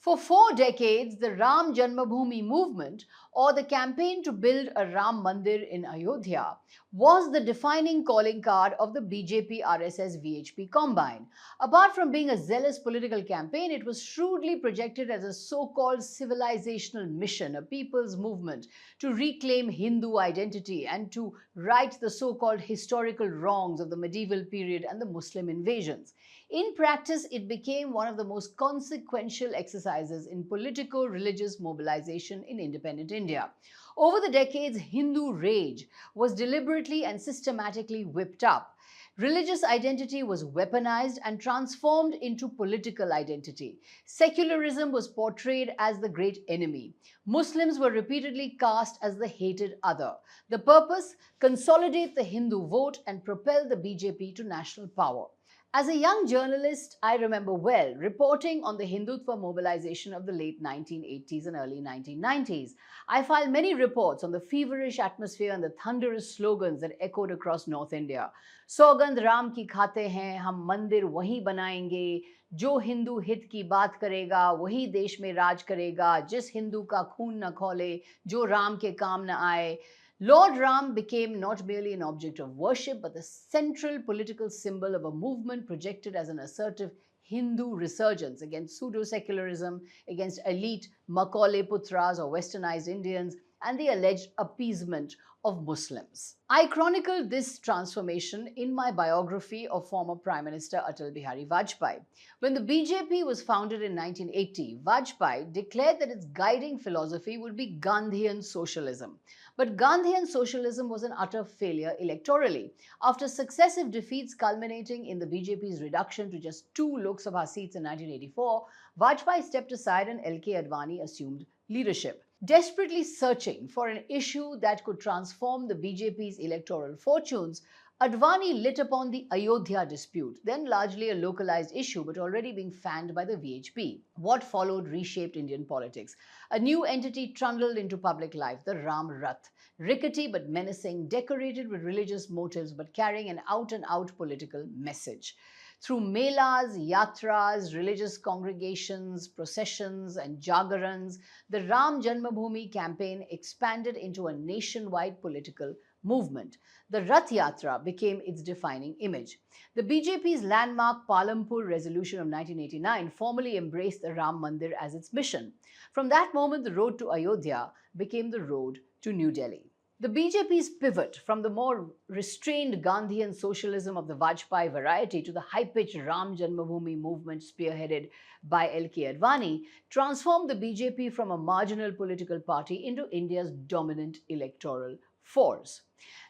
For 4 decades, the Ram Janmabhoomi movement, or the campaign to build a Ram Mandir in Ayodhya, was the defining calling card of the BJP-RSS-VHP combine. Apart from being a zealous political campaign, it was shrewdly projected as a so-called civilisational mission, a people's movement to reclaim Hindu identity and to right the so-called historical wrongs of the medieval period and the Muslim invasions. In practice, it became one of the most consequential exercises in politico-religious mobilization in independent India. Over the decades, Hindu rage was deliberately and systematically whipped up. Religious identity was weaponized and transformed into political identity. Secularism was portrayed as the great enemy. Muslims were repeatedly cast as the hated other. The purpose? Consolidate the Hindu vote and propel the BJP to national power. As a young journalist, I remember well reporting on the Hindutva mobilization of the late 1980s and early 1990s. I filed many reports on the feverish atmosphere and the thunderous slogans that echoed across North India. सौगंध राम की खाते हैं, हम मंदिर वहीं बनाएंगे, जो हिंदू हित की बात करेगा वही देश में राज करेगा, जिस हिंदू का खून न खौले, जो राम के काम न आए. Lord Ram became not merely an object of worship, but the central political symbol of a movement projected as an assertive Hindu resurgence against pseudo-secularism, against elite Macaulay Putras or westernized Indians, and the alleged appeasement of Muslims. I chronicled this transformation in my biography of former Prime Minister Atal Bihari Vajpayee. When the BJP was founded in 1980, Vajpayee declared that its guiding philosophy would be Gandhian socialism. But Gandhian socialism was an utter failure electorally. After successive defeats culminating in the BJP's reduction to just 2 Lok Sabha seats in 1984, Vajpayee stepped aside and L.K. Advani assumed leadership. Desperately searching for an issue that could transform the BJP's electoral fortunes, Advani lit upon the Ayodhya dispute, then largely a localized issue but already being fanned by the VHP. What followed reshaped Indian politics. A new entity trundled into public life, the Ram Rath. Rickety but menacing, decorated with religious motives but carrying an out-and-out political message. Through melas, yatras, religious congregations, processions, and jagarans, the Ram Janmabhoomi campaign expanded into a nationwide political movement. The Rath Yatra became its defining image. The BJP's landmark Palampur resolution of 1989 formally embraced the Ram Mandir as its mission. From that moment, the road to Ayodhya became the road to New Delhi. The BJP's pivot from the more restrained Gandhian socialism of the Vajpayee variety to the high-pitched Ram Janmabhoomi movement spearheaded by L.K. Advani transformed the BJP from a marginal political party into India's dominant electoral force.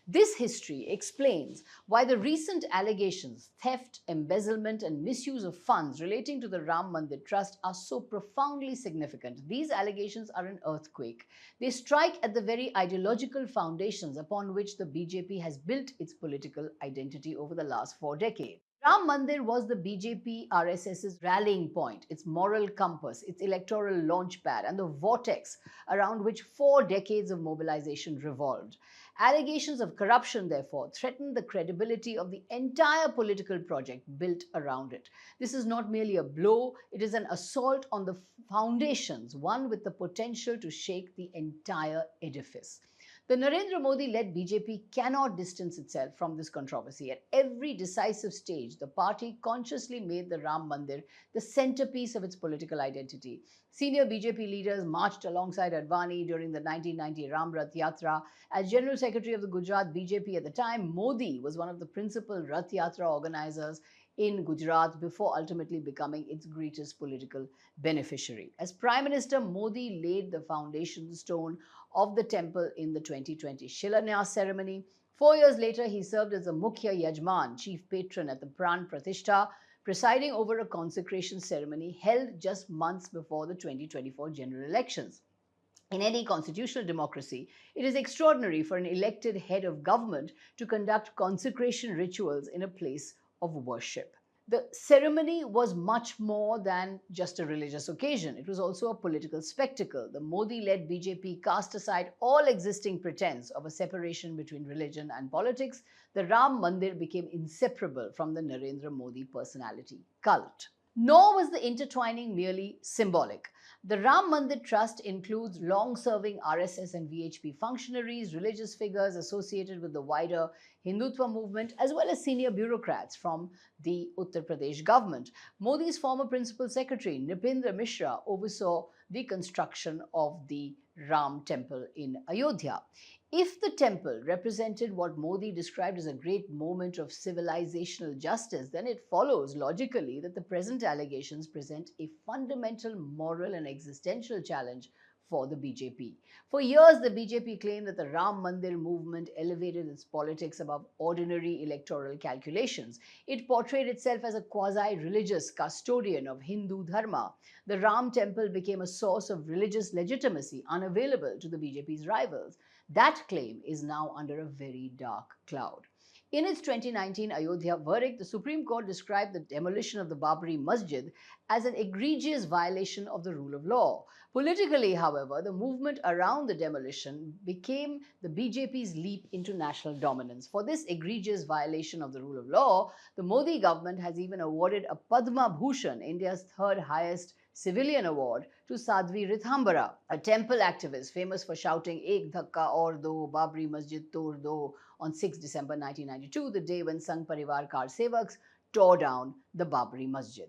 This history explains why the recent allegations, theft, embezzlement, and misuse of funds relating to the Ram Mandir Trust are so profoundly significant. These allegations are an earthquake. They strike at the very ideological foundations upon which the BJP has built its political identity over the last 4 decades. Ram Mandir was the BJP-RSS's rallying point, its moral compass, its electoral launchpad, and the vortex around which 4 decades of mobilization revolved. Allegations of corruption, therefore, threaten the credibility of the entire political project built around it. This is not merely a blow, it is an assault on the foundations, one with the potential to shake the entire edifice. The Narendra Modi-led BJP cannot distance itself from this controversy. At every decisive stage, the party consciously made the Ram Mandir the centerpiece of its political identity. Senior BJP leaders marched alongside Advani during the 1990 Ram Rath Yatra. As General Secretary of the Gujarat BJP at the time, Modi was one of the principal Rath Yatra organizers in Gujarat before ultimately becoming its greatest political beneficiary. As Prime Minister, Modi laid the foundation stone of the temple in the 2020 Shilanyas ceremony. 4 years later, he served as the Mukhya Yajman, chief patron at the Pran Pratishtha, presiding over a consecration ceremony held just months before the 2024 general elections. In any constitutional democracy, it is extraordinary for an elected head of government to conduct consecration rituals in a place of worship. The ceremony was much more than just a religious occasion. It was also a political spectacle. The Modi-led BJP cast aside all existing pretense of a separation between religion and politics. The Ram Mandir became inseparable from the Narendra Modi personality cult. Nor was the intertwining merely symbolic. The Ram Mandir Trust includes long serving RSS and VHP functionaries, religious figures associated with the wider Hindutva movement, as well as senior bureaucrats from the Uttar Pradesh government. Modi's former principal secretary, Nripendra Mishra, oversaw the construction of the Ram temple in Ayodhya. If the temple represented what Modi described as a great moment of civilisational justice, then it follows logically that the present allegations present a fundamental moral and existential challenge for the BJP. For years, the BJP claimed that the Ram Mandir movement elevated its politics above ordinary electoral calculations. It portrayed itself as a quasi-religious custodian of Hindu dharma. The Ram temple became a source of religious legitimacy unavailable to the BJP's rivals. That claim is now under a very dark cloud. In its 2019 Ayodhya verdict, the Supreme Court described the demolition of the Babri Masjid as an egregious violation of the rule of law. Politically, however, the movement around the demolition became the BJP's leap into national dominance. For this egregious violation of the rule of law, the Modi government has even awarded a Padma Bhushan, India's third highest civilian award, to Sadhvi Ridhambara, a temple activist famous for shouting Ek Dhakka Aur Do, Babri Masjid Tod Do on 6 December 1992, the day when Sangh Parivar Kar Sevaks tore down the Babri Masjid.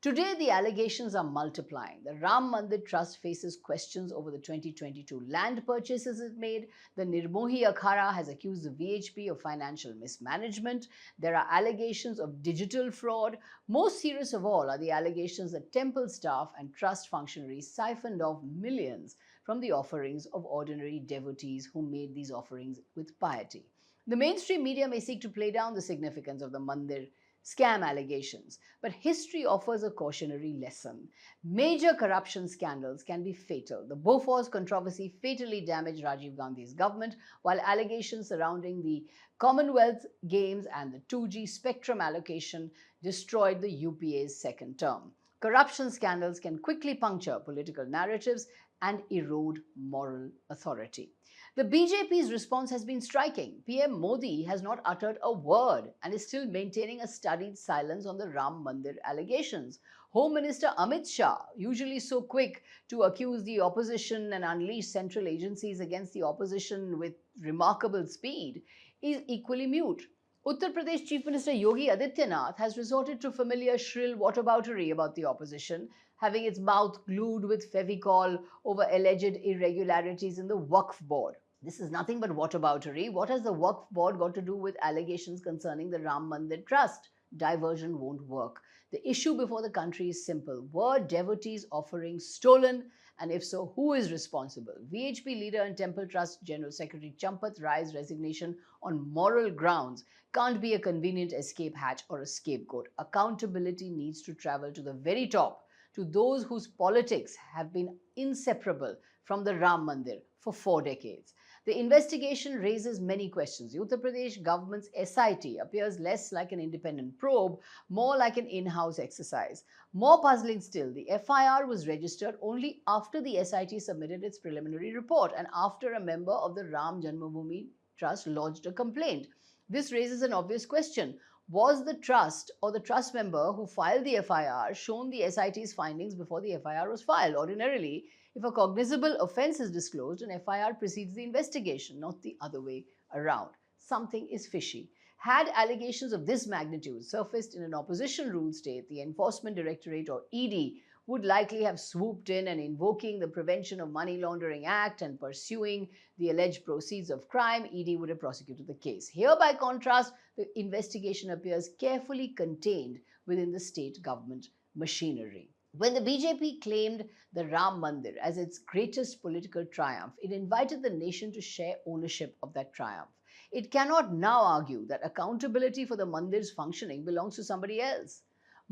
Today, the allegations are multiplying. The Ram Mandir Trust faces questions over the 2022 land purchases it made. The Nirmohi Akhara has accused the VHP of financial mismanagement. There are allegations of digital fraud. Most serious of all are the allegations that temple staff and trust functionaries siphoned off millions from the offerings of ordinary devotees who made these offerings with piety. The mainstream media may seek to play down the significance of the Mandir scam allegations, but history offers a cautionary lesson. Major corruption scandals can be fatal. The Bofors controversy fatally damaged Rajiv Gandhi's government, while allegations surrounding the Commonwealth Games and the 2G spectrum allocation destroyed the UPA's second term. Corruption scandals can quickly puncture political narratives and erode moral authority. The BJP's response has been striking. PM Modi has not uttered a word and is still maintaining a studied silence on the Ram Mandir allegations. Home Minister Amit Shah, usually so quick to accuse the opposition and unleash central agencies against the opposition with remarkable speed, is equally mute. Uttar Pradesh Chief Minister Yogi Adityanath has resorted to familiar shrill whataboutery about the opposition, having its mouth glued with Fevicol over alleged irregularities in the Waqf board. This is nothing but whataboutery. What has the Waqf board got to do with allegations concerning the Ram Mandir Trust? Diversion won't work. The issue before the country is simple. Were devotees' offerings stolen? And if so, who is responsible? VHP leader and Temple Trust General Secretary Champath Rai's resignation on moral grounds can't be a convenient escape hatch or a scapegoat. Accountability needs to travel to the very top, to those whose politics have been inseparable from the Ram Mandir for 4 decades. The investigation raises many questions. The Uttar Pradesh government's SIT appears less like an independent probe, more like an in-house exercise. More puzzling still, the FIR was registered only after the SIT submitted its preliminary report and after a member of the Ram Janmabhoomi Trust lodged a complaint. This raises an obvious question. Was the trust or the trust member who filed the FIR shown the SIT's findings before the FIR was filed? Ordinarily, if a cognizable offence is disclosed, an FIR precedes the investigation, not the other way around. Something is fishy. Had allegations of this magnitude surfaced in an opposition ruled state, the Enforcement Directorate or ED would likely have swooped in and invoking the Prevention of Money Laundering Act and pursuing the alleged proceeds of crime, ED would have prosecuted the case. Here, by contrast, the investigation appears carefully contained within the state government machinery. When the BJP claimed the Ram Mandir as its greatest political triumph, it invited the nation to share ownership of that triumph. It cannot now argue that accountability for the Mandir's functioning belongs to somebody else.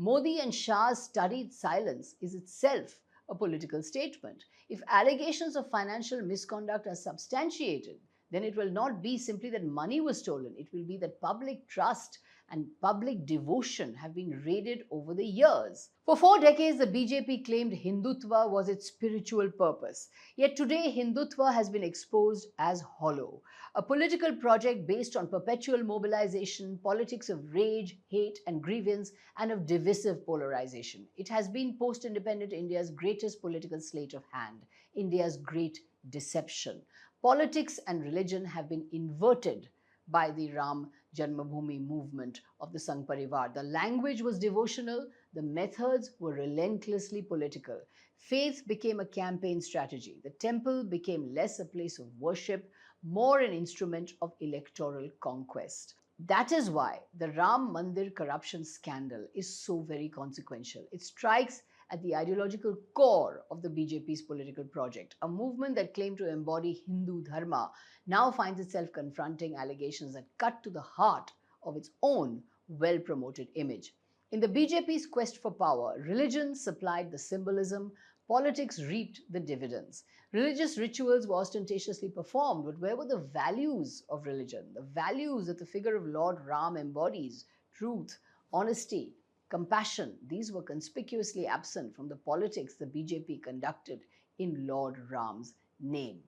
Modi and Shah's studied silence is itself a political statement. If allegations of financial misconduct are substantiated, then it will not be simply that money was stolen. It will be that public trust and public devotion have been raided over the years. For 4 decades, the BJP claimed Hindutva was its spiritual purpose. Yet today, Hindutva has been exposed as hollow, a political project based on perpetual mobilization, politics of rage, hate, and grievance, and of divisive polarization. It has been post-independent India's greatest political sleight of hand, India's great deception. Politics and religion have been inverted by the Ram Janmabhoomi movement of the Sangh Parivar. The language was devotional, the methods were relentlessly political. Faith became a campaign strategy. The temple became less a place of worship, more an instrument of electoral conquest. That is why the Ram Mandir corruption scandal is so very consequential. It strikes at the ideological core of the BJP's political project. A movement that claimed to embody Hindu Dharma now finds itself confronting allegations that cut to the heart of its own well-promoted image. In the BJP's quest for power, religion supplied the symbolism, politics reaped the dividends. Religious rituals were ostentatiously performed, but where were the values of religion? The values that the figure of Lord Ram embodies: truth, honesty, compassion. These were conspicuously absent from the politics the BJP conducted in Lord Ram's name.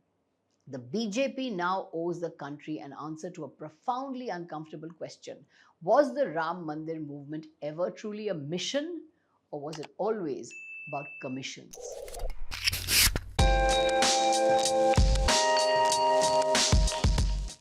The BJP now owes the country an answer to a profoundly uncomfortable question. Was the Ram Mandir movement ever truly a mission, or was it always about commissions?